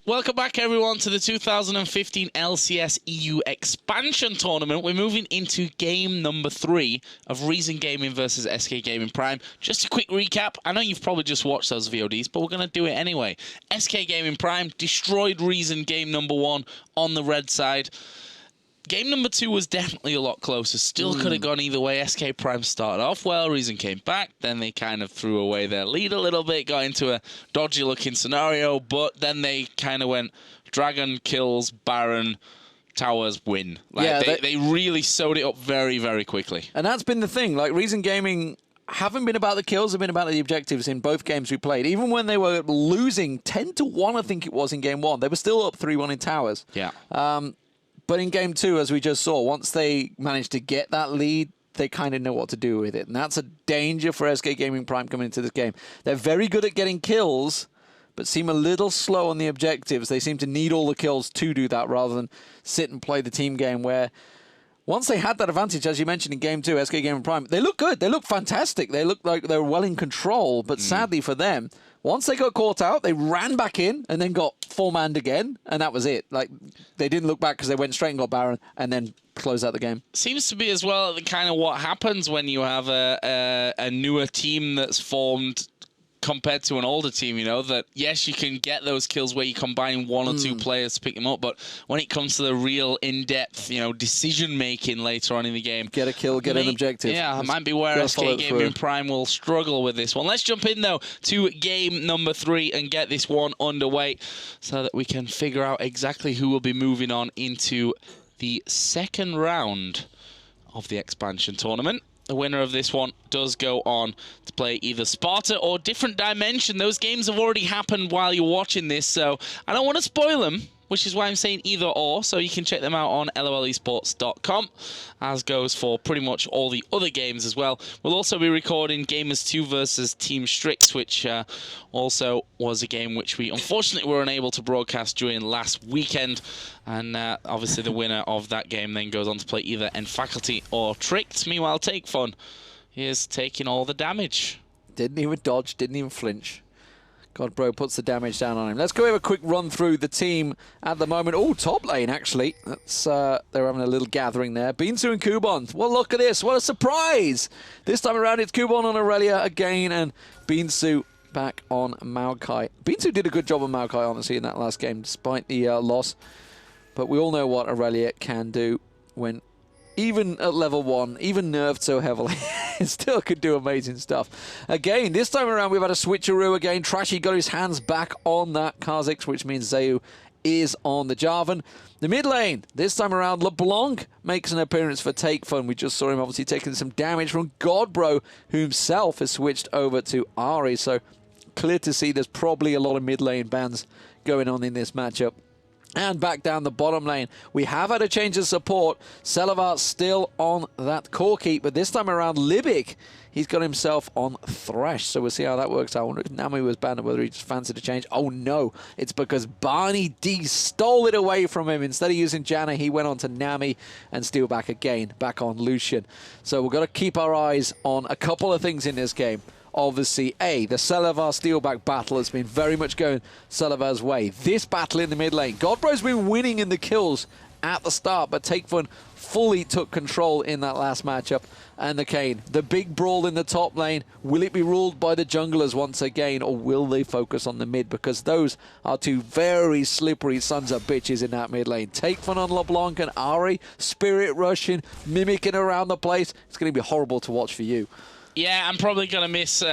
Welcome back, everyone, to the 2015 LCS EU Expansion Tournament. We're moving into game number 3 of Reason Gaming versus SK Gaming Prime. Just a quick recap. I know you've probably just watched those VODs, but we're going to do it anyway. SK Gaming Prime destroyed Reason game number 1 on the red side. Game number 2 was definitely a lot closer. Still could have gone either way. SK Prime started off well. Reason came back. Then they kind of threw away their lead a little bit. Got into a dodgy-looking scenario. But then they kind of went Dragon, kills, Baron, towers, win. Like, yeah, they really sewed it up very, very quickly. And that's been the thing. Like, Reason Gaming haven't been about the kills, have been about the objectives in both games we played. Even when they were losing 10-1, I think it was, in game 1, they were still up 3-1 in towers. Yeah. But in game 2, as we just saw, once they managed to get that lead, they kind of know what to do with it. And that's a danger for SK Gaming Prime coming into this game. They're very good at getting kills, but seem a little slow on the objectives. They seem to need all the kills to do that rather than sit and play the team game where once they had that advantage, as you mentioned in game 2, SK Gaming Prime, they look good. They look fantastic. They look like they're well in control. But sadly for them, once they got caught out, they ran back in and then got four-manned again, and that was it. Like, they didn't look back because they went straight and got Baron and then closed out the game. Seems to be as well the kind of what happens when you have a newer team that's formed compared to an older team, you know, that yes, you can get those kills where you combine one or two players to pick them up, but when it comes to the real in-depth, you know, decision-making later on in the game, get a kill, get an objective. Yeah, it might be where SK Gaming Prime will struggle with this one. Let's jump in, though, to game number 3 and get this one underway so that we can figure out exactly who will be moving on into the second round of the expansion tournament. The winner of this one does go on to play either Sparta or Different Dimension. Those games have already happened while you're watching this, so I don't want to spoil them, which is why I'm saying either or, so you can check them out on lolesports.com, as goes for pretty much all the other games as well. We'll also be recording Gamers 2 versus Team Strix, which also was a game which we unfortunately were unable to broadcast during last weekend, and obviously the winner of that game then goes on to play either Faculty or Tricked. Meanwhile, Take Fun is taking all the damage. Didn't even dodge, didn't even flinch. God, bro puts the damage down on him. Let's go have a quick run through the team at the moment. Oh, top lane, actually. That's they're having a little gathering there. Binsu and Kubon. Well, look at this. What a surprise. This time around, it's Kubon on Aurelia again, and Binsu back on Maokai. Binsu did a good job on Maokai, honestly, in that last game, despite the loss. But we all know what Aurelia can do when, even at level 1, even nerfed so heavily, it still could do amazing stuff. Again, this time around, we've had a switcheroo again. Trashy got his hands back on that Kha'Zix, which means Zeu is on the Jarvan. The mid lane, this time around, LeBlanc makes an appearance for Take Fun. We just saw him obviously taking some damage from Godbro, who himself has switched over to Ahri. So clear to see there's probably a lot of mid lane bans going on in this matchup. And back down the bottom lane, we have had a change of support. Selavar still on that core keep, but this time around, Libic, he's got himself on Thresh. So we'll see how that works out. I wonder if Nami was banned or whether he just fancied a change. Oh no, it's because Barney D stole it away from him. Instead of using Janna, he went on to Nami and steal back again, back on Lucian. So we've got to keep our eyes on a couple of things in this game. Obviously, the Selavar Steelback battle has been very much going Selavar's way. This battle in the mid lane, Godbro's been winning in the kills at the start, but Take Fun fully took control in that last matchup. And the Kayn, the big brawl in the top lane, will it be ruled by the junglers once again, or will they focus on the mid? Because those are two very slippery sons of bitches in that mid lane. Take Fun on LeBlanc and Ahri, Spirit rushing, mimicking around the place. It's going to be horrible to watch for you. Yeah, I'm probably going to miss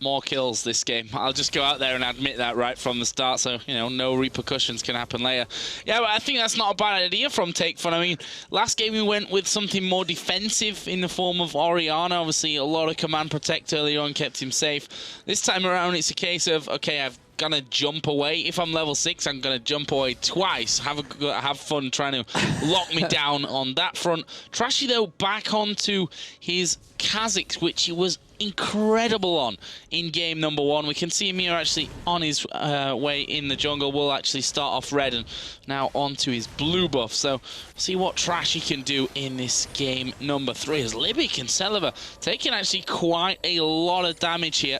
more kills this game. I'll just go out there and admit that right from the start, so, you know, no repercussions can happen later. Yeah, but I think that's not a bad idea from Take Fun. I mean, last game we went with something more defensive in the form of Orianna. Obviously, a lot of command protect earlier on kept him safe. This time around, it's a case of, okay, I've gonna jump away. If I'm level 6, I'm gonna jump away twice. Have fun trying to lock me down on that front. Trashy, though, back onto his Kha'Zix, which he was incredible on in game number 1. We can see him here actually on his way in the jungle. Will actually start off red and now onto his blue buff. So see what Trashy can do in this game number 3 as Libic and Celiva taking actually quite a lot of damage here.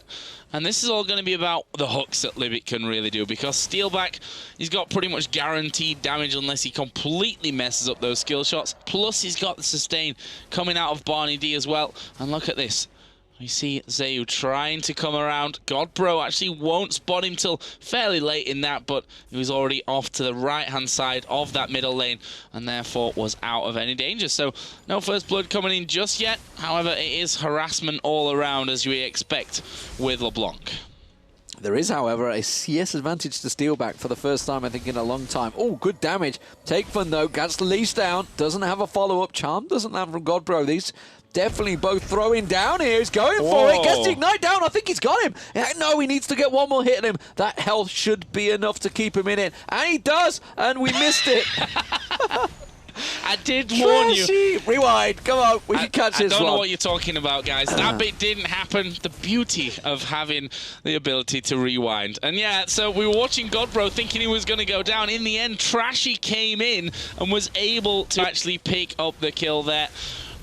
And this is all going to be about the hooks that Libic can really do, because Steelback, he's got pretty much guaranteed damage unless he completely messes up those skill shots. Plus, he's got the sustain coming out of Barney D as well. And look at this. We see Zayu trying to come around. Godbro actually won't spot him till fairly late in that, but he was already off to the right-hand side of that middle lane and therefore was out of any danger. So no first blood coming in just yet. However, it is harassment all around as we expect with LeBlanc. There is, however, a CS advantage to Steelback for the first time, I think, in a long time. Oh, good damage. Take Fun, though, gets the leash down. Doesn't have a follow-up. Charm doesn't land from Godbro. These definitely both throwing down here. He's going for it. Gets the Ignite down. I think he's got him. No, he needs to get one more hit at him. That health should be enough to keep him in it. And he does, and we missed it. I did warn you. Rewind. Come on. We can catch this one. I don't know what you're talking about, guys. That bit didn't happen. The beauty of having the ability to rewind. And yeah, so we were watching Godbro thinking he was going to go down. In the end, Trashy came in and was able to actually pick up the kill there.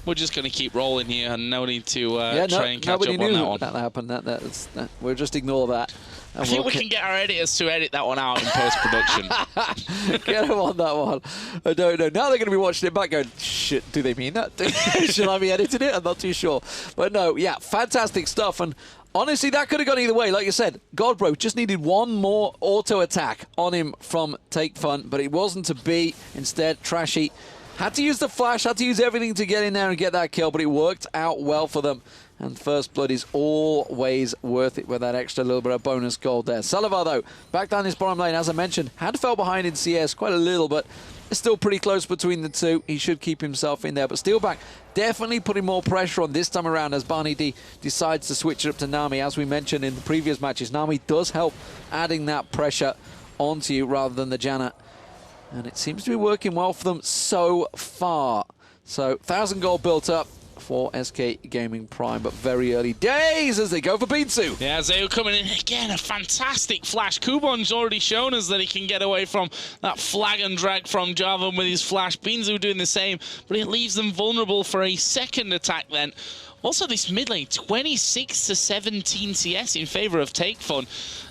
We're just going to keep rolling here and no need to try and catch up on that one. Nobody knew that happened. We'll just ignore that. I think we can get our editors to edit that one out in post-production. Get them on that one. I don't know. Now they're going to be watching it back going, shit, do they mean that? Should I be editing it? I'm not too sure. But no, yeah, fantastic stuff. And honestly, that could have gone either way. Like you said, Godbro just needed one more auto attack on him from Take Fun, but it wasn't to be. Instead, Trashy had to use the flash, had to use everything to get in there and get that kill, but it worked out well for them. And first blood is always worth it with that extra little bit of bonus gold there. Celiva, though, back down his bottom lane, as I mentioned, had fell behind in CS quite a little, but it's still pretty close between the two. He should keep himself in there. But Steelback definitely putting more pressure on this time around as Barney D decides to switch it up to Nami. As we mentioned in the previous matches, Nami does help adding that pressure onto you rather than the Janna. And it seems to be working well for them so far. So 1,000 gold built up for SK Gaming Prime, but very early days as they go for Binsu. Yeah, Zayu coming in again, a fantastic flash. Kubon's already shown us that he can get away from that flag and drag from Jarvan with his flash. Binsu doing the same, but it leaves them vulnerable for a second attack then. Also, this mid lane, 26 to 17 CS in favor of Take Fun.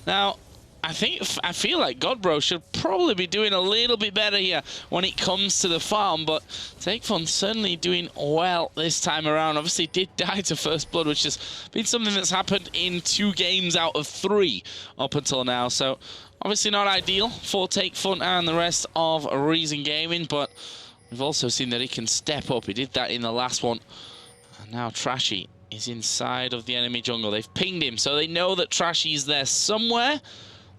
Now, I feel like Godbro should probably be doing a little bit better here when it comes to the farm, but Take Fun certainly doing well this time around. Obviously did die to first blood, which has been something that's happened in 2 games out of 3 up until now. So obviously not ideal for Take Fun and the rest of Reason Gaming, but we've also seen that he can step up. He did that in the last one. And now Trashy is inside of the enemy jungle. They've pinged him, so they know that Trashy is there somewhere.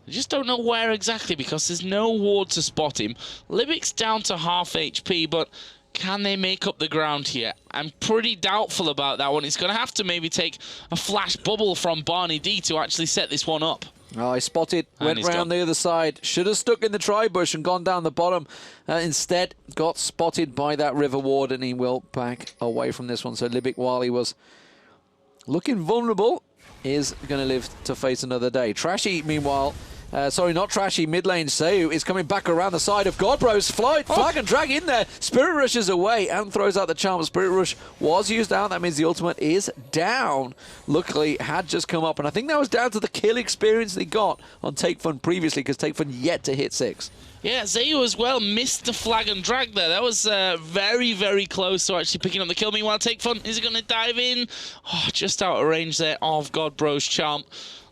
They just don't know where exactly because there's no ward to spot him. Libic's down to half HP, but can they make up the ground here? I'm pretty doubtful about that one. It's going to have to maybe take a flash bubble from Barney D to actually set this one up. Oh, he spotted, went round the other side. Should have stuck in the tri-bush and gone down the bottom. Instead, got spotted by that river ward, and he will back away from this one. So Libic, while he was looking vulnerable, is going to live to face another day. Trashy, meanwhile... sorry, not Trashy. Mid lane Zayu is coming back around the side of Godbro's flag and drag in there. Spirit rushes away and throws out the charm. Spirit Rush was used out. That means the ultimate is down. Luckily, had just come up. And I think that was down to the kill experience they got on Take Fun previously, because Take Fun yet to hit 6. Yeah, Zayu as well missed the flag and drag there. That was very, very close to actually picking up the kill. Meanwhile, Take Fun, is he going to dive in? Oh, just out of range there of Godbro's charm.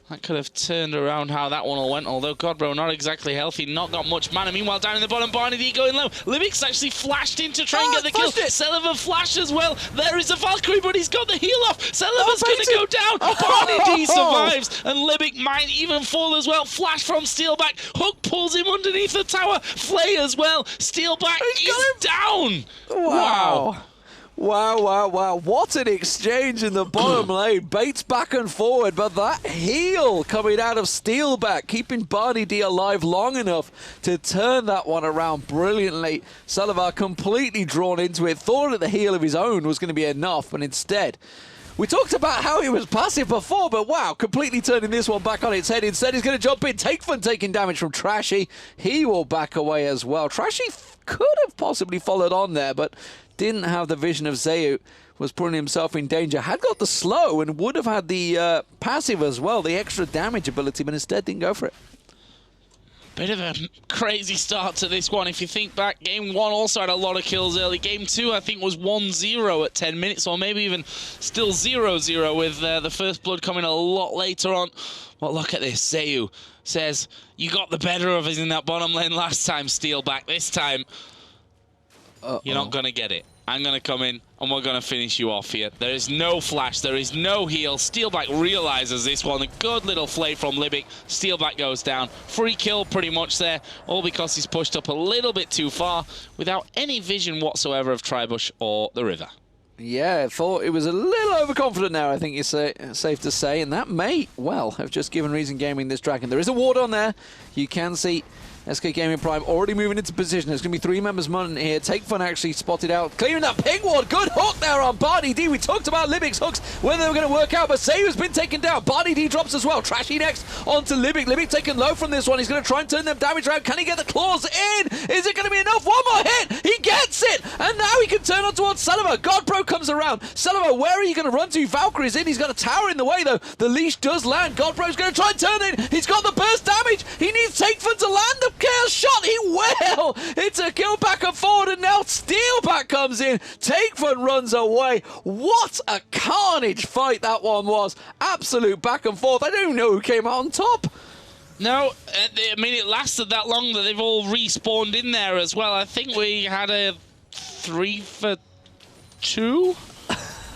That could have turned around how that one all went, although Godbro not exactly healthy, not got much mana. Meanwhile, down in the bottom, Barney D going low. Libic's actually flashed in to try and get the kill. Celiva flashed as well. There is a Valkyrie, but he's got the heal off. Celiva's going to go down. Barney D survives, and Libic might even fall as well. Flash from Steelback. Hook pulls him underneath the tower. Flay as well. Steelback is down. Wow. Wow. What an exchange in the bottom lane. Baits back and forward, but that heal coming out of Steelback, keeping Barney D alive long enough to turn that one around brilliantly. Celiva completely drawn into it, thought that the heal of his own was going to be enough, but instead We talked about how he was passive before, but wow, completely turning this one back on its head. Instead, he's going to jump in. Take Fun taking damage from Trashy. He will back away as well. Trashy could have possibly followed on there, but didn't have the vision of Zayu. Was putting himself in danger. Had got the slow and would have had the passive as well, the extra damage ability, but instead didn't go for it. Bit of a crazy start to this one. If you think back, Game 1 also had a lot of kills early. Game 2, I think, was 1-0 at 10 minutes, or maybe even still 0-0 with the first blood coming a lot later on. Well, look at this. Zayu says, you got the better of us in that bottom lane last time, steal back. This time, you're not going to get it. I'm going to come in and we're going to finish you off here. There is no flash. There is no heal. Steelback realizes this one. A good little flay from Libic. Steelback goes down. Free kill pretty much there. All because he's pushed up a little bit too far without any vision whatsoever of Tribush or the river. Yeah, I thought it was a little overconfident now, I think it's safe to say. And that may, well, have just given Reason Gaming this dragon. There is a ward on there. You can see SK Gaming Prime already moving into position. There's going to be 3 members running here. Take Fun actually spotted out, clearing that ping ward. Good hook there on Barney D. We talked about Libic's hooks, whether they were going to work out, but Sayu's been taken down. Barney D drops as well. Trashy next onto Libic. Libic taken low from this one. He's going to try and turn them damage around. Can he get the claws in? Is it going to be enough? One more hit. He gets it. And now he can turn on towards Celiva. Godbro comes around. Celiva, where are you going to run to? Valkyrie's in. He's got a tower in the way, though. The leash does land. Godbro's going to try and turn in. He's got the burst damage. He needs Take Fun to land the chaos shot. He will! It's a kill back and forward, and now Steelback comes in. Take Fun runs away. What a carnage fight that one was. Absolute back and forth. I don't even know who came out on top. No, I mean, it lasted that long that they've all respawned in there as well. I think we had a 3 for 2?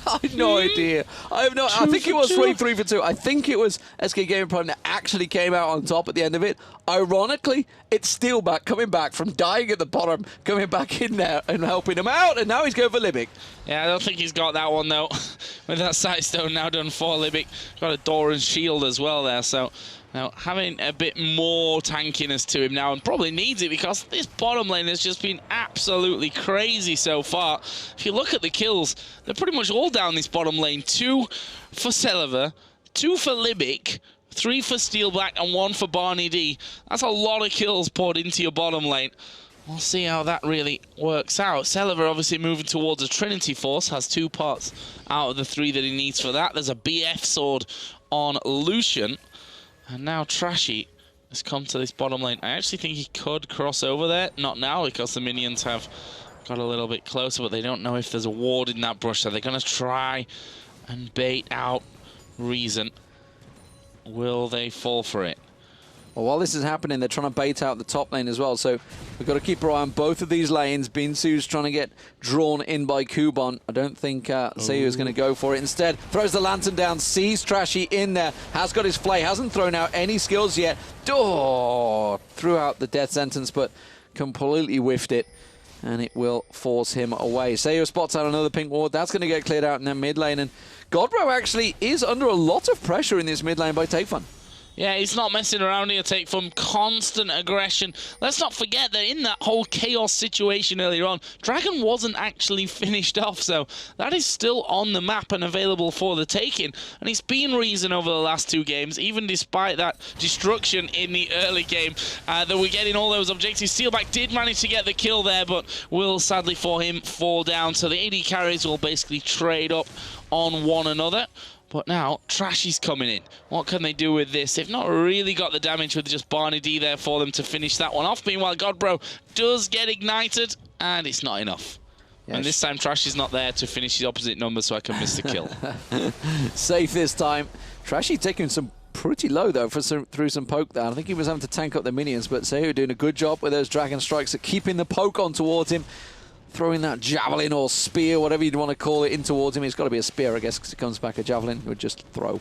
I have no idea. I have no. I think it was 3 for 2. I think it was SK Gaming Prime that actually came out on top at the end of it. Ironically, it's Steelback coming back from dying at the bottom, coming back in there and helping him out, and now he's going for Libic. Yeah, I don't think he's got that one though. With that Sightstone now done for Libic, got a Doran's shield as well there. So now having a bit more tankiness to him now, and probably needs it because this bottom lane has just been absolutely crazy so far. If you look at the kills, they're pretty much all down this bottom lane. 2 for Celiva, 2 for Libic, 3 for Steelback, and 1 for Barney D. That's a lot of kills poured into your bottom lane. We'll see how that really works out. Celiva obviously moving towards a Trinity Force, has 2 parts out of the 3 that he needs for that. There's a BF sword on Lucian. And now Trashy has come to this bottom lane. I actually think he could cross over there. Not now, because the minions have got a little bit closer, but they don't know if there's a ward in that brush. So they're going to try and bait out Reason. Will they fall for it? Well, while this is happening, they're trying to bait out the top lane as well. So we've got to keep our eye on both of these lanes. Binsu's trying to get drawn in by Kuban. I don't think Zayu is going to go for it. Instead, throws the lantern down, sees Trashy in there, has got his flay, hasn't thrown out any skills yet. Oh, threw out the death sentence, but completely whiffed it. And it will force him away. Zayu spots out another pink ward. That's going to get cleared out in their mid lane. And Godbro actually is under a lot of pressure in this mid lane by Take Fun. Yeah, he's not messing around here, Take Fun. Constant aggression. Let's not forget that in that whole chaos situation earlier on, Dragon wasn't actually finished off, so that is still on the map and available for the taking. And it's been Reason over the last 2 games, even despite that destruction in the early game, that we're getting all those objectives. Steelback did manage to get the kill there, but will sadly for him fall down. So the AD carries will basically trade up on one another. But now, Trashy's coming in. What can they do with this? They've not really got the damage with just Barney D there for them to finish that one off. Meanwhile, Godbro does get ignited, and it's not enough. Yes. And this time, Trashy's not there to finish his opposite number, so I can miss the kill. Safe this time. Trashy taking some pretty low, though, through some poke there. I think he was having to tank up the minions, but Zayu doing a good job with those Dragon Strikes at keeping the poke on towards him. Throwing that javelin or spear, whatever you'd want to call it, in towards him. It's got to be a spear, I guess, because it comes back a javelin. It would just throw.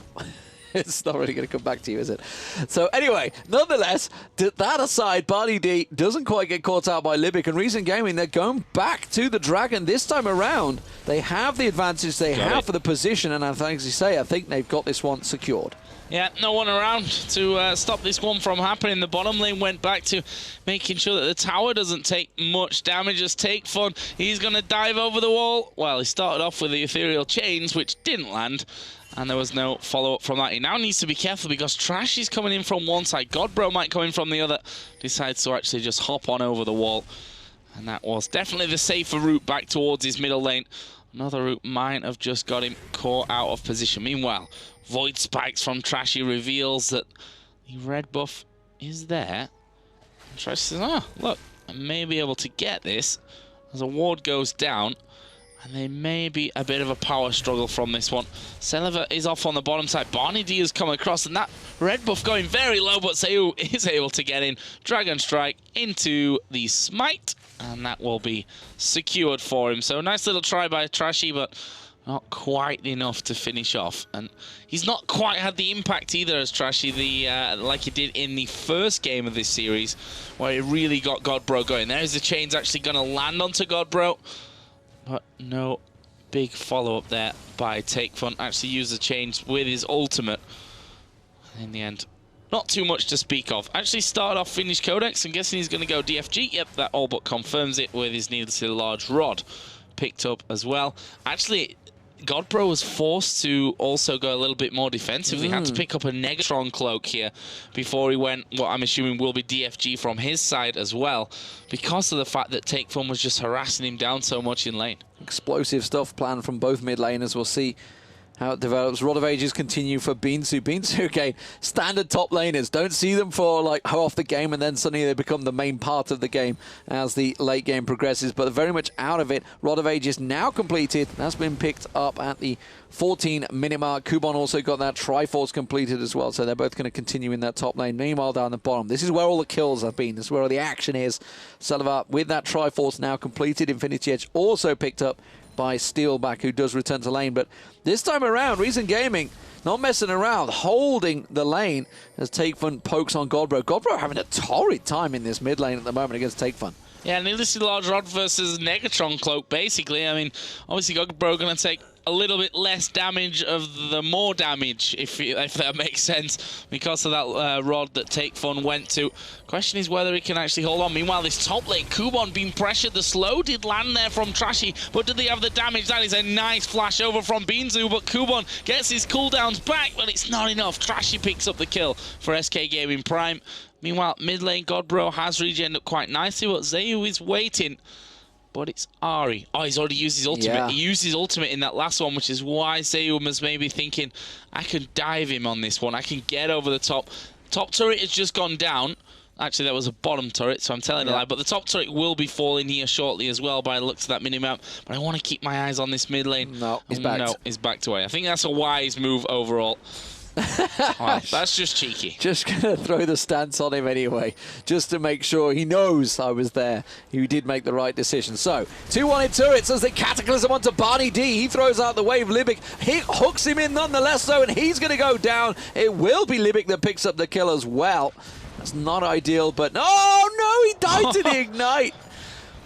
It's not really going to come back to you, is it? So anyway, nonetheless, that aside, Barney D doesn't quite get caught out by Libic, and Reason Gaming, they're going back to the Dragon this time around. They have the advantage they have for the position, and as you say, I think they've got this one secured. Yeah, no one around to stop this one from happening. The bottom lane went back to making sure that the tower doesn't take much damage as Take Fun. He's going to dive over the wall. Well, he started off with the ethereal chains, which didn't land, and there was no follow-up from that. He now needs to be careful because Trash is coming in from one side. Godbro might come in from the other. Decides to actually just hop on over the wall. And that was definitely the safer route back towards his middle lane. Another route might have just got him caught out of position. Meanwhile, Void Spikes from Trashy reveals that the red buff is there. And Trashy says, oh, look, I may be able to get this as a ward goes down. And there may be a bit of a power struggle from this one. Celiva is off on the bottom side. Barney D has come across, and that red buff going very low, but Zayu is able to get in. Dragon Strike into the Smite, and that will be secured for him. So nice little try by Trashy, but not quite enough to finish off. And he's not quite had the impact either as Trashy, like he did in the first game of this series, where he really got Godbro going. There's the chains actually going to land onto Godbro. But no big follow-up there by Take Fun. Actually used the chains with his ultimate. In the end, not too much to speak of. Actually started off finished Codex. I'm guessing he's going to go DFG. Yep, that all but confirms it with his needlessly large rod picked up as well. Actually, Godbro was forced to also go a little bit more defensively. Had to pick up a Negatron cloak here before he went what I'm assuming will be DFG from his side as well, because of the fact that Take Fun was just harassing him down so much in lane. Explosive stuff planned from both mid laners. We'll see how it develops. Rod of Ages continue for Binsu. Binsu, again, standard top laners. Don't see them for like half the game and then suddenly they become the main part of the game as the late game progresses, but very much out of it. Rod of Ages now completed. That's been picked up at the 14-minute mark. Kuban also got that Triforce completed as well, so they're both going to continue in that top lane. Meanwhile, down the bottom, this is where all the kills have been. This is where all the action is. Celiva with that Triforce now completed. Infinity Edge also picked up by Steelback, who does return to lane. But this time around, Reason Gaming not messing around, holding the lane as Take Fun pokes on Godbro. Godbro having a torrid time in this mid lane at the moment against Take Fun. Yeah, needlessly large rod versus Negatron cloak, basically. I mean, obviously Godbro going to take a little bit less damage of the more damage, if that makes sense, because of that rod that Take Fun went to. Question is whether he can actually hold on. Meanwhile, this top lane, Kuban being pressured. The slow did land there from Trashy, but did they have the damage? That is a nice flash over from Binzu, but Kuban gets his cooldowns back, but it's not enough. Trashy picks up the kill for SK Gaming Prime. Meanwhile, mid lane, Godbro has regened up quite nicely, but Zayu is waiting. But it's Ari. Oh, he's already used his ultimate. Yeah. He used his ultimate in that last one, which is why Zayu was maybe thinking, I can dive him on this one. I can get over the top. Top turret has just gone down. Actually, that was a bottom turret, so I'm telling a lie. But the top turret will be falling here shortly as well by the looks of that minimap. But I want to keep my eyes on this mid lane. No, he's backed. No, he's backed away. I think that's a wise move overall. Wow, that's just cheeky. Just gonna throw the stance on him anyway, just to make sure he knows I was there. He did make the right decision. So 2-1 in turrets as the Cataclysm onto Barney D. He throws out the wave. Libic, he hooks him in nonetheless though, and he's gonna go down. It will be Libic that picks up the kill as well. That's not ideal, but no, he died to the ignite.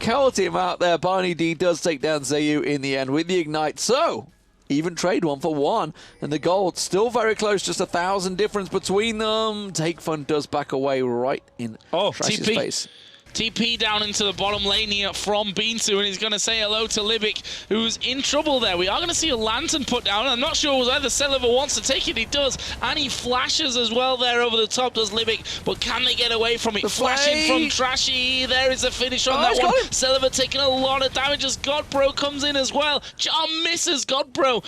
Caught him out there. Barney D does take down Zayu in the end with the ignite. So even trade 1-for-1, and the gold still very close, just 1,000 difference between them. Take Fun does back away right in Trash's face. TP down into the bottom lane here from Binsu, and he's going to say hello to Libic, who's in trouble there. We are going to see a lantern put down. I'm not sure whether Celiva wants to take it. He does, and he flashes as well there over the top, does Libic, but can they get away from it? Flashing from Trashy. There is a finish on that one. Celiva taking a lot of damage as Godbro comes in as well. John misses Godbro.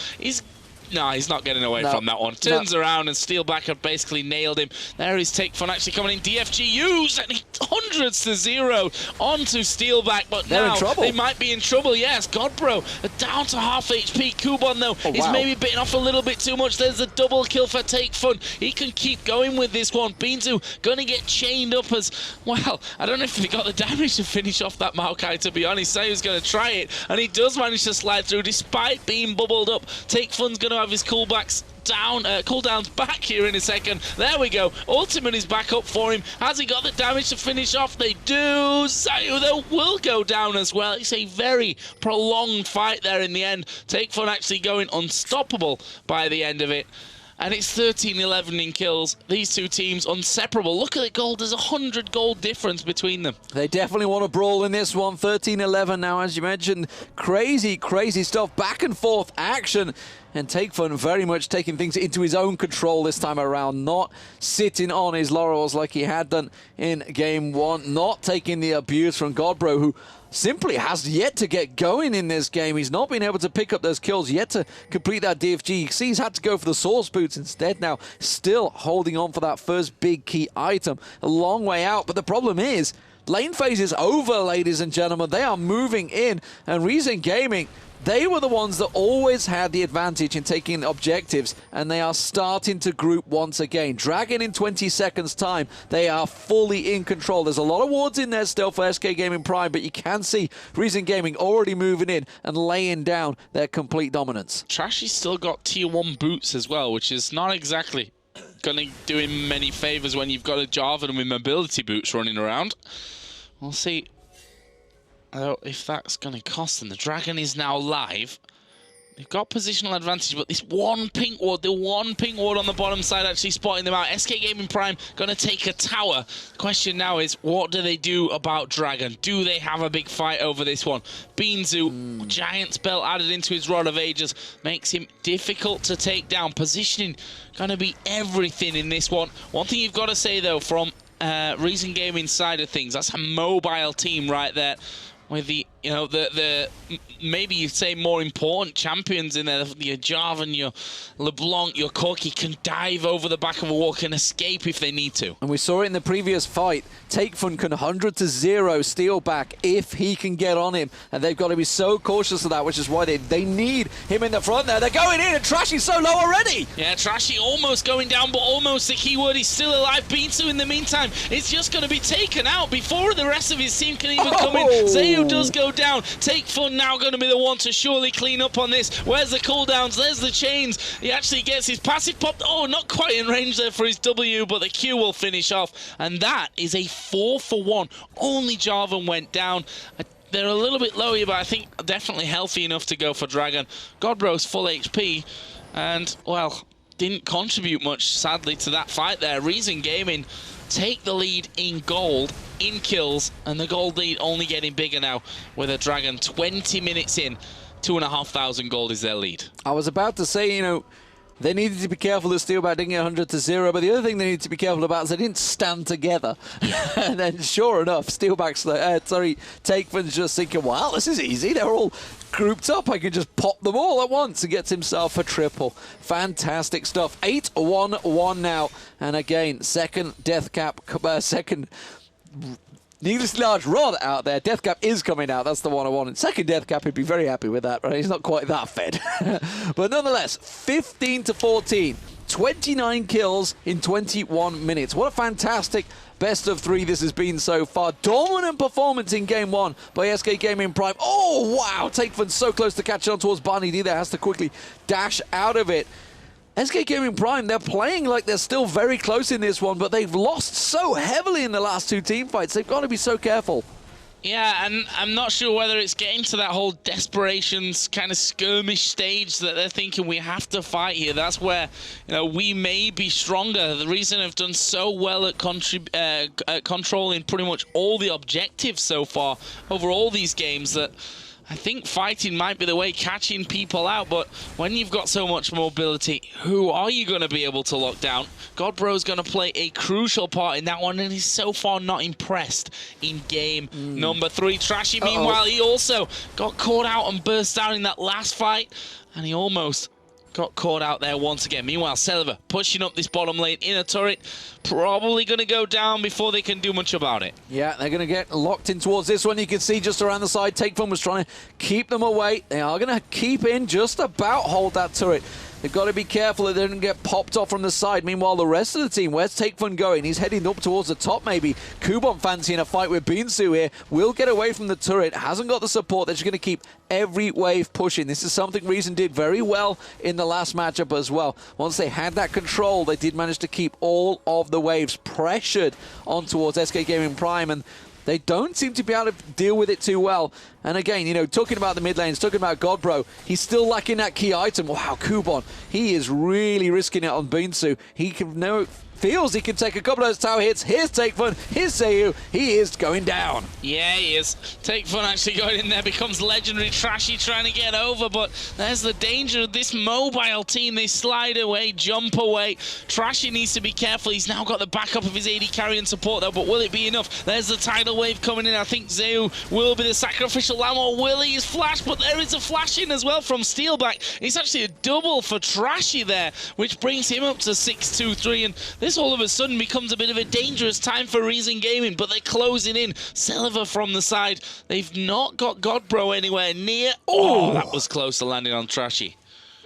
No, he's not getting away from that one. Turns around and Steelback have basically nailed him. There is Take Fun actually coming in. DFG used and 100-0 onto Steelback, but now they might be in trouble. Yes, Godbro down to half HP. Kuban though is maybe bitten off a little bit too much. There's a double kill for Take Fun. He can keep going with this one. Binzu gonna get chained up as well. I don't know if he got the damage to finish off that Maokai, to be honest. Sayu's gonna try it, and he does manage to slide through despite being bubbled up. Take Fun's gonna have his coolbacks Cooldown's back here in a second. There we go. Ultimate is back up for him. Has he got the damage to finish off? They do. Zayu, though, will go down as well. It's a very prolonged fight there in the end. Takefun actually going unstoppable by the end of it. And it's 13-11 in kills. These two teams inseparable. Look at the gold. There's 100 gold difference between them. They definitely want to brawl in this one. 13-11 now, as you mentioned. Crazy, crazy stuff. Back and forth action. And Takefun very much taking things into his own control this time around. Not sitting on his laurels like he had done in game one. Not taking the abuse from Godbro, who simply has yet to get going in this game. He's not been able to pick up those kills, yet to complete that DFG. You see he's had to go for the source boots instead now. Still holding on for that first big key item. A long way out, but the problem is, lane phase is over, ladies and gentlemen. They are moving in, and Reason Gaming, they were the ones that always had the advantage in taking objectives, and they are starting to group once again. Dragon in 20 seconds time, they are fully in control. There's a lot of wards in there still for SK Gaming Prime, but you can see Reason Gaming already moving in and laying down their complete dominance. Trashy's still got tier 1 boots as well, which is not exactly going to do him many favors when you've got a Jarvan with mobility boots running around. We'll see if that's going to cost them. The Dragon is now live. They've got positional advantage, but this one pink ward, the one pink ward on the bottom side actually spotting them out. SK Gaming Prime going to take a tower. The question now is, what do they do about Dragon? Do they have a big fight over this one? Beanzu, giant spell added into his Rod of Ages, makes him difficult to take down. Positioning going to be everything in this one. One thing you've got to say, though, from Reason Gaming side of things, that's a mobile team right there. With the, you know, the maybe you'd say more important champions in there, your Jarvan, your LeBlanc, your Corki can dive over the back of a wall, can escape if they need to. And we saw it in the previous fight. Takefun can 100-0 steal back if he can get on him, and they've got to be so cautious of that, which is why they need him in the front there. They're going in, and Trashy's so low already. Yeah, Trashy almost going down, but almost the keyword. He's still alive. Beanzu in the meantime, it's just going to be taken out before the rest of his team can even come in. Zayu does go down. Takefun now going to be the one to surely clean up on this. Where's the cooldowns? There's the chains. He actually gets his passive popped. Oh, not quite in range there for his W, but the Q will finish off. And that is a 4-for-1. Only Jarvan went down. They're a little bit low here, but I think definitely healthy enough to go for Dragon. Godbro's full HP, and, well, didn't contribute much, sadly, to that fight there. Reason Gaming take the lead in gold, in kills, and the gold lead only getting bigger now with a Dragon 20 minutes in. 2,500 gold is their lead. I was about to say, you know, they needed to be careful that Steelback didn't get 100-0, but the other thing they need to be careful about is they didn't stand together. And then, sure enough, Takefun's just thinking, wow, this is easy. They're all grouped up. I can just pop them all at once, and gets himself a triple. Fantastic stuff. 8-1-1 now. And again, second death cap, second needlessly large rod out there. Death cap is coming out. That's the one I wanted. Second death cap, he'd be very happy with that, right? He's not quite that fed. But nonetheless, 15-14. 29 kills in 21 minutes. What a fantastic best of 3 this has been so far. Dominant performance in game 1 by SK Gaming Prime. Oh, wow. Takefun's so close to catching on towards Barney D there. Has to quickly dash out of it. SK Gaming Prime, they're playing like they're still very close in this one, but they've lost so heavily in the last 2 team fights. They've got to be so careful. Yeah, and I'm not sure whether it's getting to that whole desperations kind of skirmish stage that they're thinking we have to fight here. That's where, you know, we may be stronger. The reason they've done so well at controlling pretty much all the objectives so far over all these games that I think fighting might be the way, catching people out, but when you've got so much mobility, who are you going to be able to lock down? Godbro's going to play a crucial part in that one, and he's so far not impressed in game number 3. Trashy, meanwhile, he also got caught out and burst down in that last fight, and he almost got caught out there once again. Meanwhile, Selva pushing up this bottom lane in a turret. Probably going to go down before they can do much about it. Yeah, they're going to get locked in towards this one. You can see just around the side, Takefun was trying to keep them away. They are going to keep in, just about hold that turret. They've got to be careful that they don't get popped off from the side. Meanwhile, the rest of the team, where's Takefun going? He's heading up towards the top, maybe. Kubon fancying a fight with Binsu here. Will get away from the turret. Hasn't got the support. They're just going to keep every wave pushing. This is something Reason did very well in the last matchup as well. Once they had that control, they did manage to keep all of the waves pressured on towards SK Gaming Prime, and they don't seem to be able to deal with it too well. And again, you know, talking about the mid lanes, talking about Godbro, he's still lacking that key item. Wow, Kubon, he is really risking it on Binsu. He feels he can take a couple of those tower hits. Here's Takefun, here's Seiyu. He is going down. Yeah, he is. Takefun actually going in there, becomes legendary. Trashy trying to get over, but there's the danger of this mobile team. They slide away, jump away. Trashy needs to be careful. He's now got the backup of his AD carry and support though, but will it be enough? There's the tidal wave coming in. I think Seiyu will be the sacrificial lamb, or will he? Is flash, but there is a flash in as well from Steelback. It's actually a double for Trashy there, which brings him up to 6-2-3, and this all of a sudden becomes a bit of a dangerous time for Reason Gaming, but they're closing in. Silver from the side. They've not got Godbro anywhere near. Oh, that was close to landing on Trashy.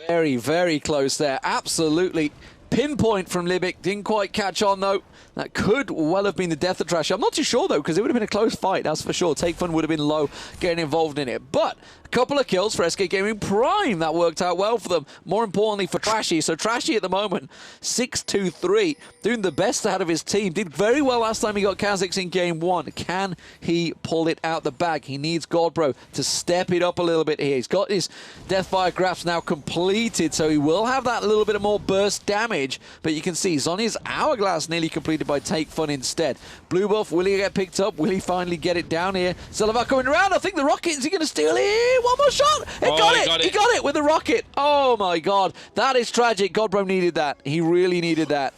Very, very close there. Absolutely pinpoint from Libic. Didn't quite catch on though. That could well have been the death of Trashy. I'm not too sure though, because it would have been a close fight, that's for sure. Takefun would have been low getting involved in it. But a couple of kills for SK Gaming Prime. That worked out well for them. More importantly for Trashy. So Trashy at the moment, 6-2-3, doing the best out of his team. Did very well last time he got Kha'Zix in game 1. Can he pull it out the bag? He needs Godbro to step it up a little bit here. He's got his Deathfire graphs now completed, so he will have that little bit of more burst damage. But you can see Zhonya's Hourglass nearly completed by Takefun instead. Blue buff, will he get picked up? Will he finally get it down here? Silva coming around. I think the rocket, is he going to steal it? One more shot. He got it with the rocket. Oh my god. That is tragic. Godbro needed that. He really needed that.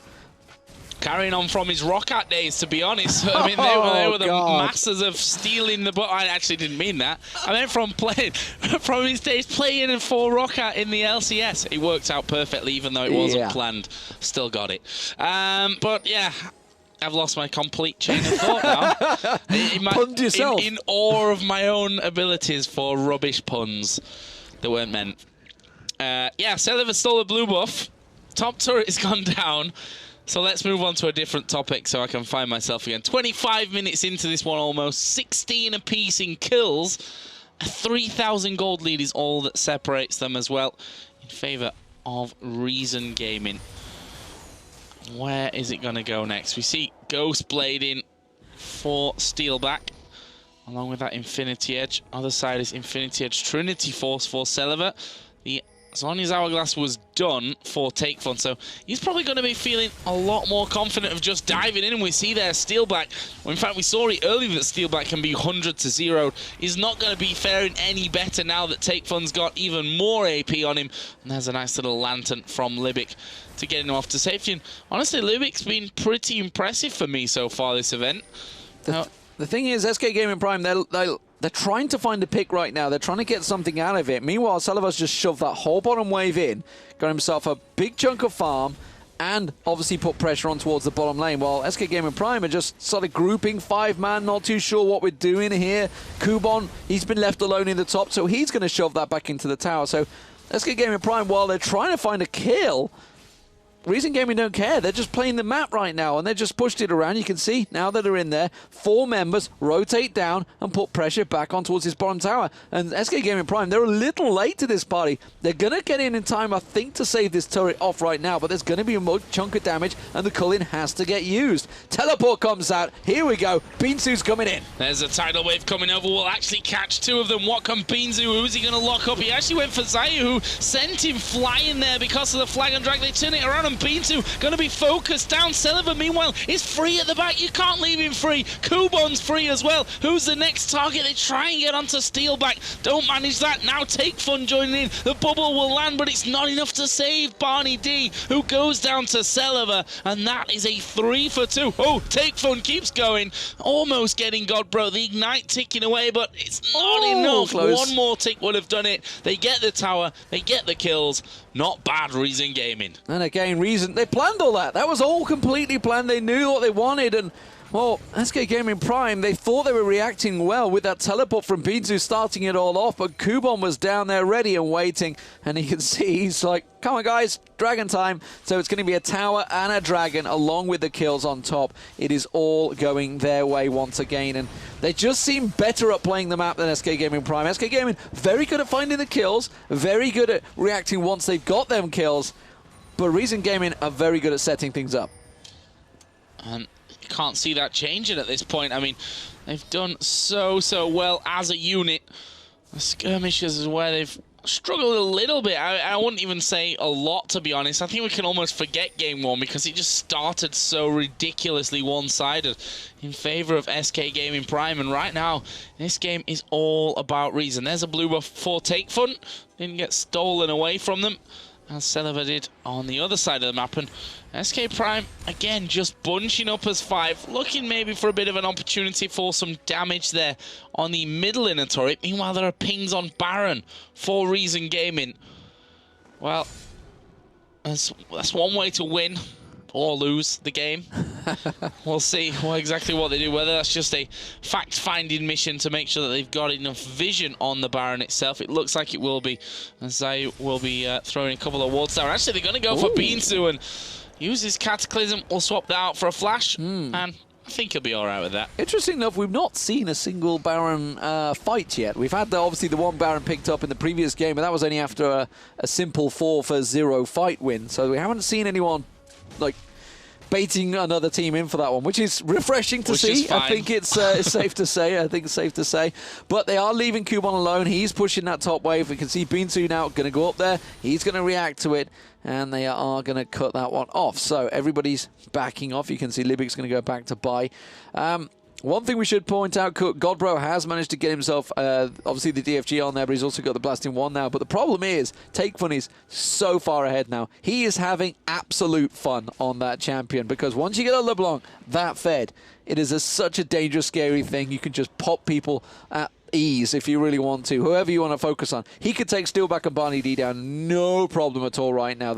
Carrying on from his Rocket days, to be honest. I mean, they were the masters of stealing the ball. I actually didn't mean that. I meant from his days playing for Rocket in the LCS. It worked out perfectly, even though it wasn't planned. Still got it. But yeah, I've lost my complete chain of thought now. Punned yourself. In awe of my own abilities for rubbish puns that weren't meant. Yeah, Silva stole a blue buff. Top turret has gone down. So let's move on to a different topic so I can find myself again. 25 minutes into this one almost, 16 apiece in kills. A 3,000 gold lead is all that separates them as well, in favour of Reason Gaming. Where is it going to go next? We see Ghost blading for Steelback, along with that Infinity Edge. Other side is Infinity Edge Trinity Force for Silva. The Zhonya's Hourglass was done for Takefun, so he's probably going to be feeling a lot more confident of just diving in. And we see there Steelback, well, in fact we saw it earlier that Steelback can be 100-0. He's not going to be faring any better now that Takefun's got even more AP on him. And there's a nice little lantern from Libic to get him off to safety. And honestly, Libic's been pretty impressive for me so far this event. The thing is, SK Gaming Prime, they're trying to find a pick right now. They're trying to get something out of it. Meanwhile, Salava's just shoved that whole bottom wave in, got himself a big chunk of farm, and obviously put pressure on towards the bottom lane, while SK Gaming Prime are just sort of grouping 5-man, not too sure what we're doing here. Kubon, he's been left alone in the top, so he's going to shove that back into the tower. So SK Gaming Prime, while they're trying to find a kill, Reason Gaming don't care. They're just playing the map right now, and they just pushed it around. You can see now that they're in there, 4 members rotate down and put pressure back on towards this bottom tower. And SK Gaming Prime, they're a little late to this party. They're going to get in time, I think, to save this turret off right now, but there's going to be a chunk of damage, and the culling has to get used. Teleport comes out. Here we go. Binsu's coming in. There's a tidal wave coming over. We'll actually catch 2 of them. What can Binsu? Who's he going to lock up? He actually went for Seiyu, who sent him flying there because of the flag and drag. They turn it around, and Binsu going to be focused down. Silva, meanwhile, is free at the back. You can't leave him free. Kubon's free as well. Who's the next target? They try and get onto Steelback. Don't manage that. Now Takefun joining in. The bubble will land, but it's not enough to save Barney D, who goes down to Silva, and that is a 3 for 2. Oh, Takefun keeps going. Almost getting Godbro. The Ignite ticking away, but it's not enough. Close. One more tick would have done it. They get the tower. They get the kills. Not bad, Reason Gaming. And again, Reason, they planned all that. That was all completely planned. They knew what they wanted, and Well, SK Gaming Prime, they thought they were reacting well with that teleport from Binzu starting it all off, but Kubon was down there ready and waiting, and you can see he's like, come on guys, dragon time. So it's going to be a tower and a dragon along with the kills on top. It is all going their way once again, and they just seem better at playing the map than SK Gaming Prime. SK Gaming, very good at finding the kills, very good at reacting once they've got them kills, but Reason Gaming are very good at setting things up. Can't see that changing at this point. I mean, they've done so well as a unit. The skirmishes is where they've struggled a little bit. I wouldn't even say a lot, to be honest. I think we can almost forget game one because it just started so ridiculously one-sided in favor of SK Gaming Prime. And right now, this game is all about Reason. There's a blue buff for Take Fun. Didn't get stolen away from them, as Celeber did on the other side of the map. And SK Prime, again, just bunching up as 5, looking maybe for a bit of an opportunity for some damage there on the middle inner turret. Meanwhile, there are pings on Baron for Reason Gaming. Well, that's one way to win or lose the game. We'll see exactly what they do, whether that's just a fact-finding mission to make sure that they've got enough vision on the Baron itself. It looks like it will be, as they will be throwing a couple of wards down. Actually, they're going to go for Binzu and use his Cataclysm. We'll swap that out for a flash, and I think he'll be all right with that. Interesting enough, we've not seen a single Baron fight yet. We've had, obviously, the one Baron picked up in the previous game, but that was only after a simple 4-for-0 fight win. So we haven't seen anyone, like, baiting another team in for that one, which is refreshing to see. I think it's safe to say. I think it's safe to say. But they are leaving Kubon alone. He's pushing that top wave. We can see Binzu now going to go up there. He's going to react to it, and they are going to cut that one off. So everybody's backing off. You can see Libic's going to go back to buy. One thing we should point out, Godbro has managed to get himself, obviously, the DFG on there, but he's also got the Blasting 1 now. But the problem is, Take Fun is so far ahead now. He is having absolute fun on that champion, because once you get a LeBlanc that fed, it is such a dangerous, scary thing. You can just pop people at ease if you really want to, whoever you want to focus on. He could take Steelback and Barney D down, no problem at all right now.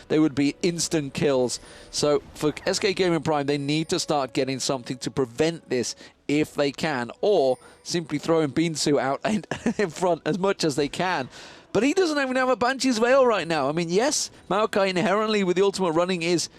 They would be instant kills. So for SK Gaming Prime, they need to start getting something to prevent this if they can, or simply throwing Binzu out in front as much as they can. But he doesn't even have a Banshee's Veil right now. I mean, yes, Maokai inherently with the ultimate running is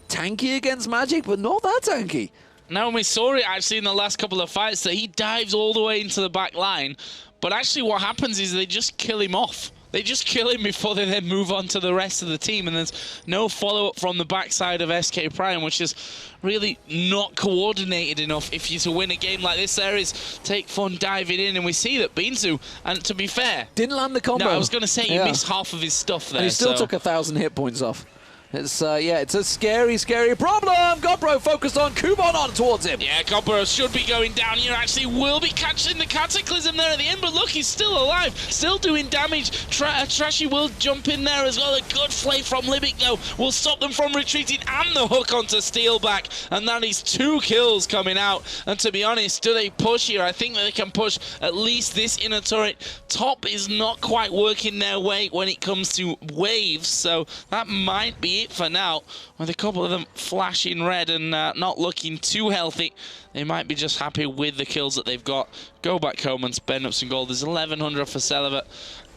tanky against Magic, but not that tanky. Now, we saw it actually in the last couple of fights that he dives all the way into the back line, but actually what happens is they just kill him off. They just kill him before they then move on to the rest of the team, and there's no follow-up from the backside of SK Prime, which is really not coordinated enough if you're to win a game like this. There is Take Fun diving in, and we see that Binzu, and to be fair, didn't land the combo. No, I was going to say, he missed half of his stuff there. And he still took 1,000 hit points off. It's yeah, it's a scary, scary problem. Godbro focused on Kubon on towards him. Yeah, Godbro should be going down here. Actually, will be catching the Cataclysm there at the end, but look, he's still alive, still doing damage. Trashy will jump in there as well. A good flay from Libic, though, will stop them from retreating, and the hook onto Steelback, and that is 2 kills coming out. And to be honest, do they push here? I think that they can push at least this inner turret. Top is not quite working their way when it comes to waves, so that might be it for now, with a couple of them flashing red and not looking too healthy. They might be just happy with the kills that they've got. Go back home and spend up some gold. There's 1,100 for Celeber,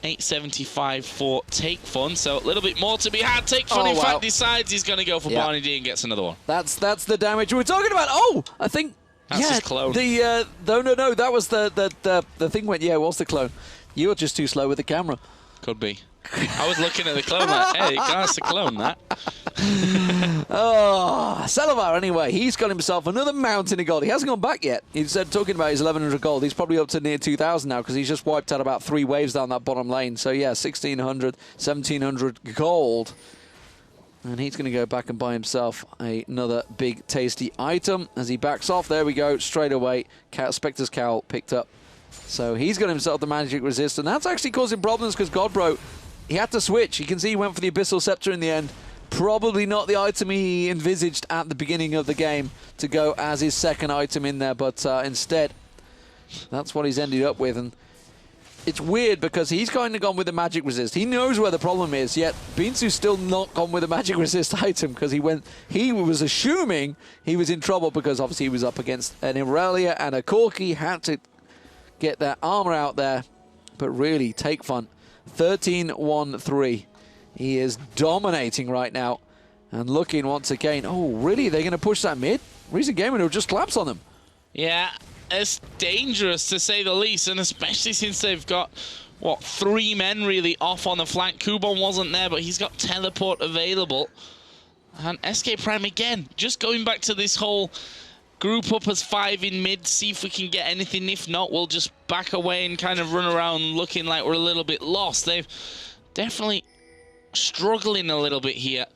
875 for Take Fun, so a little bit more to be had. Take Fun, in fact, decides he's going to go for Barney D and gets another one. That's the damage we're talking about. Oh, I think that's his clone. No, that was the thing went. Yeah, it was the clone. You were just too slow with the camera. Could be. I was looking at the clone like, hey, that's the clone, that. Oh, Salavar, anyway, he's got himself another mountain of gold. He hasn't gone back yet. He's talking about his 1,100 gold. He's probably up to near 2,000 now because he's just wiped out about 3 waves down that bottom lane. So, yeah, 1,600, 1,700 gold. And he's going to go back and buy himself another big, tasty item as he backs off. There we go, straight away. Spectre's Cowl picked up. So he's got himself the magic resist, and that's actually causing problems because Godbro, he had to switch. You can see he went for the Abyssal Scepter in the end. Probably not the item he envisaged at the beginning of the game to go as his second item in there, but instead, that's what he's ended up with. And it's weird because he's kind of gone with the magic resist. He knows where the problem is, yet Binsu's still not gone with a magic resist item because he was assuming he was in trouble because obviously he was up against an Irelia and a Corki, had to get that armor out there. But really, Take Fun, 13-1-3. He is dominating right now and looking once again. Oh, really? They're going to push that mid? Reason Gaming will just collapse on them. Yeah, it's dangerous to say the least, and especially since they've got, what, 3 men really off on the flank. Kubon wasn't there, but he's got teleport available. And SK Prime again, just going back to this whole group up as 5 in mid, see if we can get anything. If not, we'll just back away and kind of run around looking like we're a little bit lost. They've definitely struggling a little bit here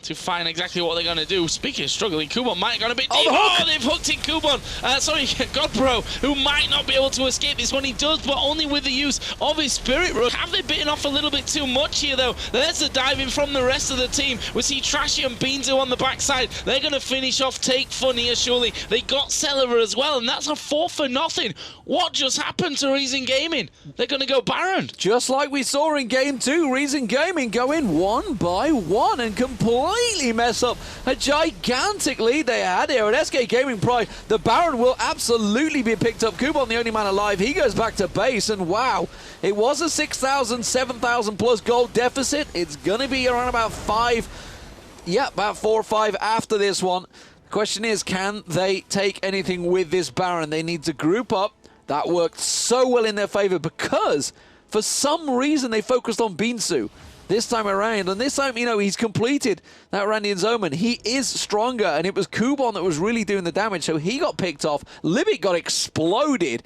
to find exactly what they're going to do. Speaking of struggling, Kubon might have gone a bit deep. Oh, they've hooked in Kubon. Sorry, Godbro, who might not be able to escape this one. He does, but only with the use of his Spirit Rush. Have they bitten off a little bit too much here, though? There's the diving from the rest of the team. We see Trashy and Beanzo on the backside. They're going to finish off Take Fun here, surely. They got Celeber as well, and that's a 4-for-0. What just happened to Reason Gaming? They're going to go Baron. Just like we saw in Game 2, Reason Gaming go in 1 by 1 and completely mess up a gigantic lead they had here at SK Gaming Prime. The Baron will absolutely be picked up. Kubon, the only man alive, he goes back to base, and wow, it was a 6,000, 7,000 plus gold deficit. It's going to be around about 5, yeah, about 4 or 5 after this one. The question is, can they take anything with this Baron? They need to group up. That worked so well in their favor because for some reason they focused on Binsu this time around, and this time, you know, he's completed that Randian's Omen. He is stronger, and it was Kubon that was really doing the damage, so he got picked off. Libic got exploded.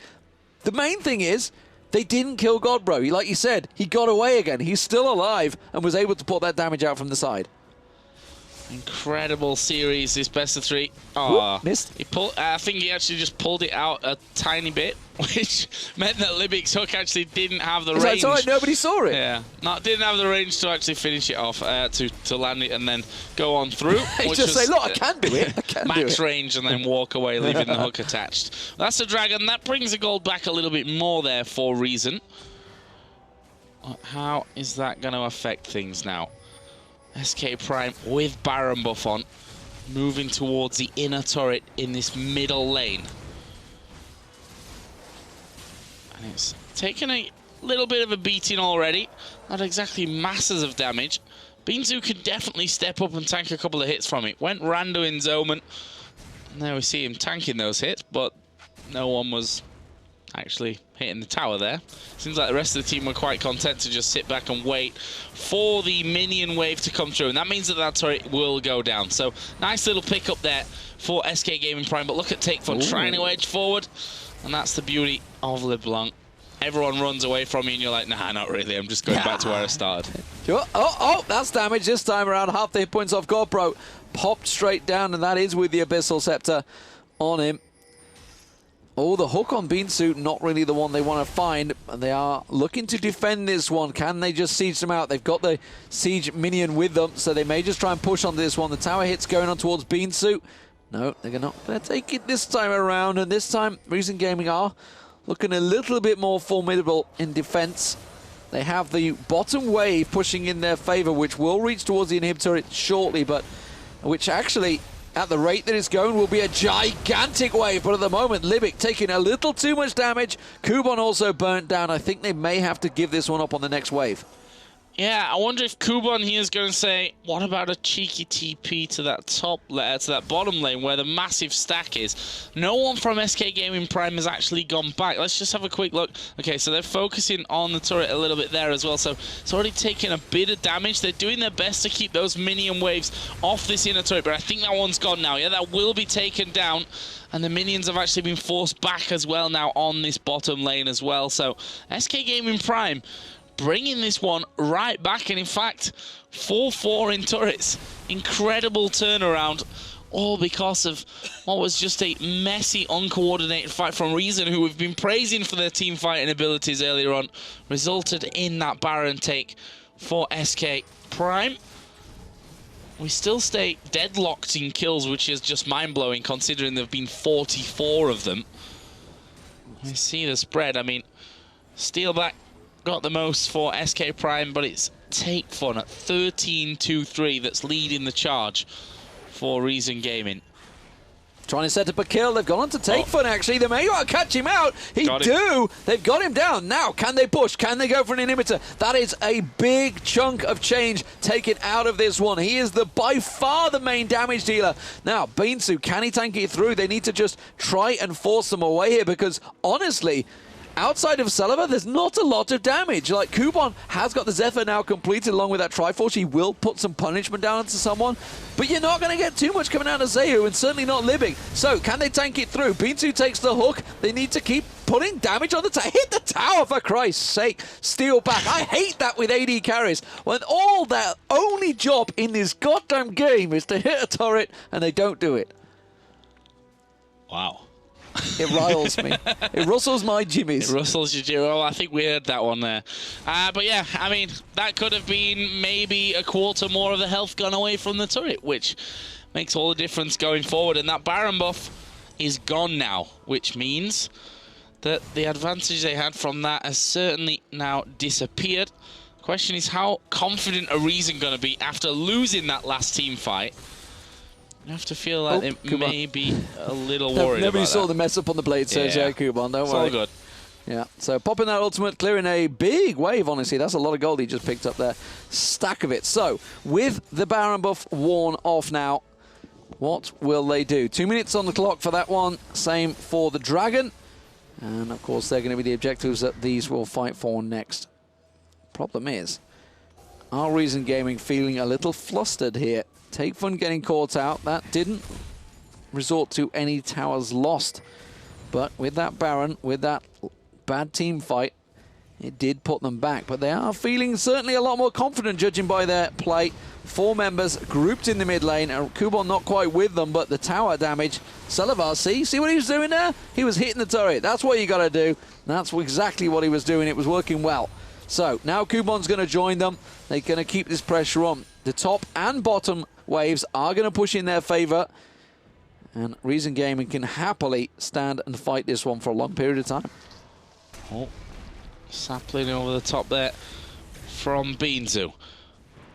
The main thing is, they didn't kill Godbro. Like you said, he got away again. He's still alive and was able to put that damage out from the side. Incredible series, this best of 3. Oh, missed. He pulled. I think he actually just pulled it out a tiny bit, which meant that Libic's hook actually didn't have the range. That's all right, nobody saw it. Yeah, didn't have the range to actually finish it off, to land it and then go on through. He just say, look, I can do it. I can do it. Max range and then walk away, leaving the hook attached. That's the Dragon. That brings the gold back a little bit more there for Reason. How is that going to affect things now? SK Prime with Baron buff on, moving towards the inner turret in this middle lane. And it's taken a little bit of a beating already. Not exactly masses of damage. Binzu could definitely step up and tank a couple of hits from it. Went Rando in Zoman. Now we see him tanking those hits, but no one was actually hitting the tower there. Seems like the rest of the team were quite content to just sit back and wait for the minion wave to come through, and that means that that turret will go down. So nice little pick up there for SK Gaming Prime, but look at Take Fun trying to edge forward, and that's the beauty of LeBlanc. Everyone runs away from you and you're like, nah, not really, I'm just going back to where I started. Oh, that's damage this time around. Half the hit points off Godbro. Popped straight down, and that is with the Abyssal Scepter on him. Oh, the hook on Beansuit, not really the one they want to find. They are looking to defend this one. Can they just siege them out? They've got the siege minion with them, so they may just try and push onto this one. The tower hit's going on towards Beansuit. No, they're not going to take it this time around, and this time Reason Gaming are looking a little bit more formidable in defense. They have the bottom wave pushing in their favor, which will reach towards the inhibitor shortly, but which actually, at the rate that it's going, will be a gigantic wave. But at the moment, Libic taking a little too much damage. Kubon also burnt down. I think they may have to give this one up on the next wave. Yeah, I wonder if Kubon here is going to say, what about a cheeky TP to that to that bottom lane where the massive stack is? No one from SK Gaming Prime has actually gone back. Let's just have a quick look. Okay, so they're focusing on the turret a little bit there as well. So it's already taken a bit of damage. They're doing their best to keep those minion waves off this inner turret, but I think that one's gone now. Yeah, that will be taken down. And the minions have actually been forced back as well now on this bottom lane as well. So SK Gaming Prime bringing this one right back, and in fact 4-4 in turrets. Incredible turnaround, all because of what was just a messy, uncoordinated fight from Reason, who we've been praising for their team fighting abilities earlier on, resulted in that Baron take for SK Prime. We still stay deadlocked in kills, which is just mind-blowing considering there have been 44 of them. We see the spread. I mean, Steelback got the most for SK Prime, but it's Take Fun at 13-2-3 that's leading the charge for Reason Gaming. Trying to set up a kill. They've gone on to Take Fun, actually. They may want to catch him out. They've got him down. Now, can they push? Can they go for an inhibitor? That is a big chunk of change taken out of this one. He is by far the main damage dealer. Now, Beansu, can he tank it through? They need to just try and force them away here because, honestly, outside of Sullivan, there's not a lot of damage. Like, Kubon has got the Zephyr now completed along with that Triforce. He will put some punishment down onto someone, but you're not going to get too much coming out of Zayu, and certainly not Living. So, can they tank it through? Beansu takes the hook. They need to keep putting damage on the tower. Hit the tower, for Christ's sake. Steal back. I hate that with AD carries, when all their only job in this goddamn game is to hit a turret, and they don't do it. Wow. It riles me. It rustles my jimmies. It rustles your jimmy. Oh, I think we heard that one there. But yeah, I mean, that could have been maybe a quarter more of the health gone away from the turret, which makes all the difference going forward. And that Baron buff is gone now, which means that the advantage they had from that has certainly now disappeared. Question is, how confident are Reason going to be after losing that last team fight? You have to feel like they may be a little worried Nobody about saw that. the mess up on the blade, Sergio Kubon, don't It's worry. all good. Yeah, so popping that ultimate, clearing a big wave, honestly. That's a lot of gold he just picked up there. Stack of it. So, with the Baron buff worn off now, what will they do? 2 minutes on the clock for that one. Same for the Dragon. And, of course, they're going to be the objectives that these will fight for next. Problem is, are Reason Gaming feeling a little flustered here? Take Fun getting caught out. That didn't resort to any towers lost. But with that Baron, with that bad team fight, it did put them back. But they are feeling certainly a lot more confident, judging by their play. 4 members grouped in the mid lane, and Kubon not quite with them, but the tower damage. Sullivan, see what he was doing there? He was hitting the turret. That's what you got to do. That's exactly what he was doing. It was working well. So now Kubon's going to join them. They're going to keep this pressure on. The top and bottom waves are going to push in their favor, and Reason Gaming can happily stand and fight this one for a long period of time. Oh, sapling over the top there from Beansu.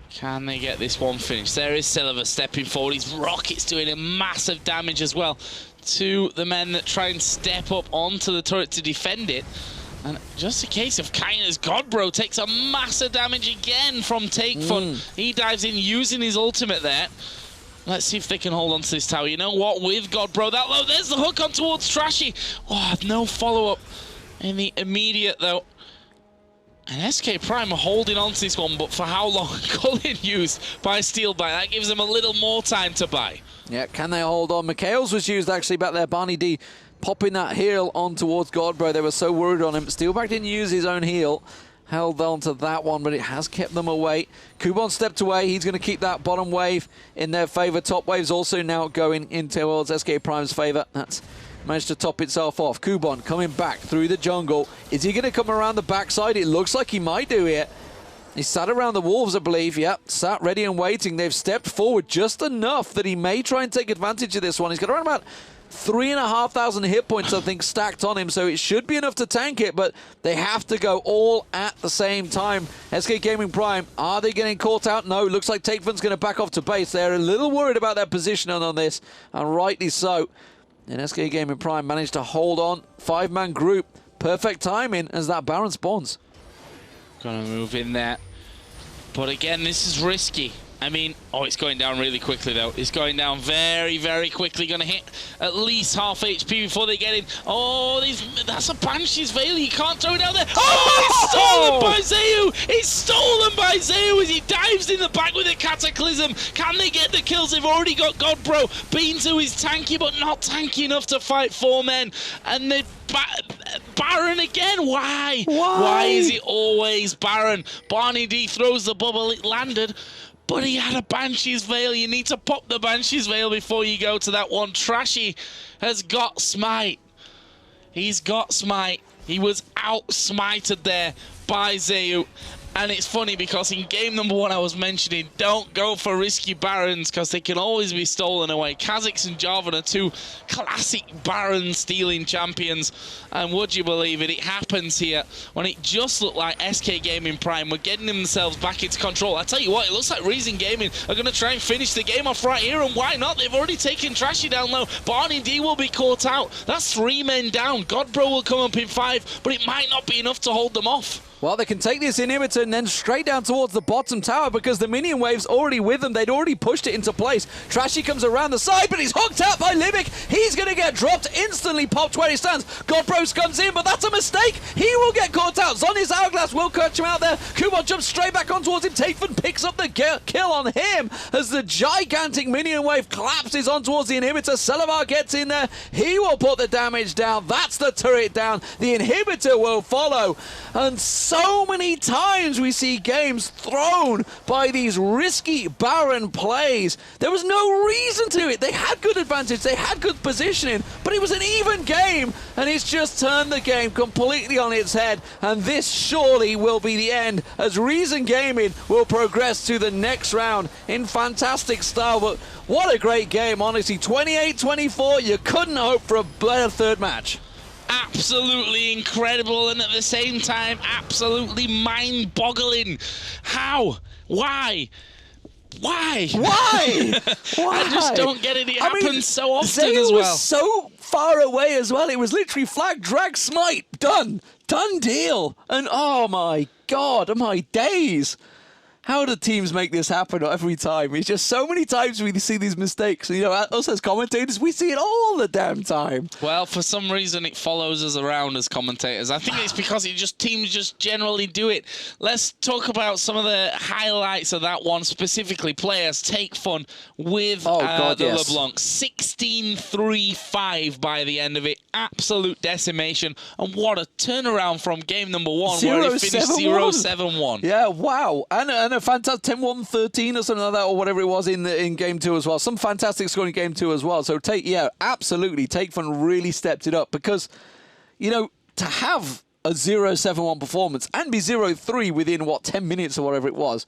Can they get this one finished? There is Silver stepping forward. His rocket's doing a massive damage as well to the men that try and step up onto the turret to defend it. And just a case of kindness, Godbro takes a massive damage again from Take Fun. He dives in using his ultimate there. Let's see if they can hold on to this tower. You know what? With Godbro, that low, there's the hook on towards Trashy. Oh, no follow-up in the immediate, though. And SK Prime are holding on to this one, but for how long? Cullen used by Steelbite. That gives them a little more time to buy. Yeah, can they hold on? Mikhail's was used actually back there. Barney D popping that heal on towards Godbro. They were so worried on him. Steelback didn't use his own heal. Held on to that one, but it has kept them away. Kubon stepped away. He's going to keep that bottom wave in their favor. Top wave's also now going in towards SK Prime's favor. That's managed to top itself off. Kubon coming back through the jungle. Is he going to come around the backside? It looks like he might do here. He sat around the wolves, I believe. Yep, sat ready and waiting. They've stepped forward just enough that he may try and take advantage of this one. He's got around about 3,500 hit points, I think, stacked on him, so it should be enough to tank it, but they have to go all at the same time. SK Gaming Prime, are they getting caught out? No, looks like Take Fun's going to back off to base. They're a little worried about their positioning on this, and rightly so. And SK Gaming Prime managed to hold on. 5-man group. Perfect timing as that Baron spawns. Gonna move in there. But again, this is risky. I mean, oh, it's going down really quickly, though. It's going down very, very quickly. Going to hit at least half HP before they get in. Oh, that's a Banshee's Veil. You can't throw it down there. Oh, it's stolen by Zayu. It's stolen by Zayu as he dives in the back with a Cataclysm. Can they get the kills? They've already got Godbro. Beansu is tanky, but not tanky enough to fight 4 men. And they Baron again. Why? Why is it always Baron? Barney D throws the bubble. It landed. But he had a Banshee's Veil. You need to pop the Banshee's Veil before you go to that one. Trashy has got Smite. He's got Smite. He was out-smited there by Zayu. And it's funny because in game number 1 I was mentioning don't go for risky Barons because they can always be stolen away. Kha'Zix and Jarvan are 2 classic Baron stealing champions. And would you believe it, it happens here when it just looked like SK Gaming Prime were getting themselves back into control. I tell you what, it looks like Reason Gaming are going to try and finish the game off right here, and why not? They've already taken Trashy down low. Barney D will be caught out. That's 3 men down. Godbro will come up in 5, but it might not be enough to hold them off. Well, they can take this inhibitor and then straight down towards the bottom tower because the minion wave's already with them. They'd already pushed it into place. Trashy comes around the side, but he's hooked out by Limik. He's going to get dropped, instantly popped where he stands. Godbros comes in, but that's a mistake. He will get caught out. Zhonya's Hourglass will catch him out there. Kubon jumps straight back on towards him. Takefun picks up the kill on him as the gigantic minion wave collapses on towards the inhibitor. Selavar gets in there. He will put the damage down. That's the turret down. The inhibitor will follow. And so many times we see games thrown by these risky Baron plays. There was no reason to it. They had good advantage, they had good positioning, but it was an even game, and it's just turned the game completely on its head. And this surely will be the end, as Reason Gaming will progress to the next round in fantastic style. But what a great game, honestly. 28-24, you couldn't hope for a better third match. Absolutely incredible, and at the same time absolutely mind-boggling. How? Why? Why? Why? Why? I just don't get it. It happens so often Zayu as well. was so far away as well. It was literally flag, drag, smite, done deal. And oh my god, oh my days. How do teams make this happen every time? It's just so many times we see these mistakes. You know, us as commentators, we see it all the damn time. Well, for some reason, it follows us around as commentators. I think it's because teams just generally do it. Let's talk about some of the highlights of that one, specifically players. Takefun with the LeBlanc. 16-3-5 by the end of it. Absolute decimation. And what a turnaround from game number 1, where it finished 0-7-1. Yeah, wow. And a fantastic 10-1-13 or something like that, or whatever it was in game 2 as well. Some fantastic scoring in game 2 as well. So absolutely, Takefun really stepped it up because, you know, to have a 0-7-1 performance and be 0-3 within 10 minutes or whatever it was,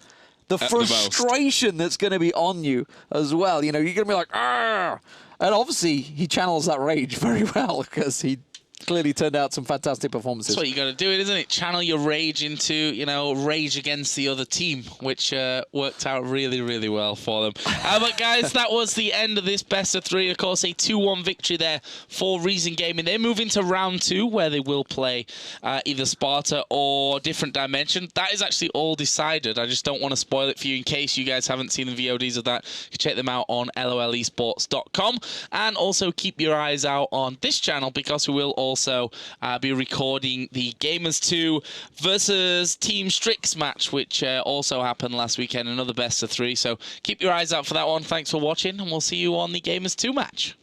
the frustration that's going to be on you as well. You know, you're going to be like, argh! And obviously he channels that rage very well because he clearly turned out some fantastic performances. That's what you got to do, isn't it? Channel your rage into, you know, rage against the other team, which worked out really, really well for them. But guys, that was the end of this best of 3. Of course, a 2-1 victory there for Reason Gaming. They move into round 2, where they will play either Sparta or Different Dimension. That is actually all decided. I just don't want to spoil it for you in case you guys haven't seen the VODs of that. You can check them out on lolesports.com. And also keep your eyes out on this channel because we will also be recording the Gamers 2 versus Team Strix match, which also happened last weekend, another best of 3. So keep your eyes out for that one. Thanks for watching, and we'll see you on the Gamers 2 match.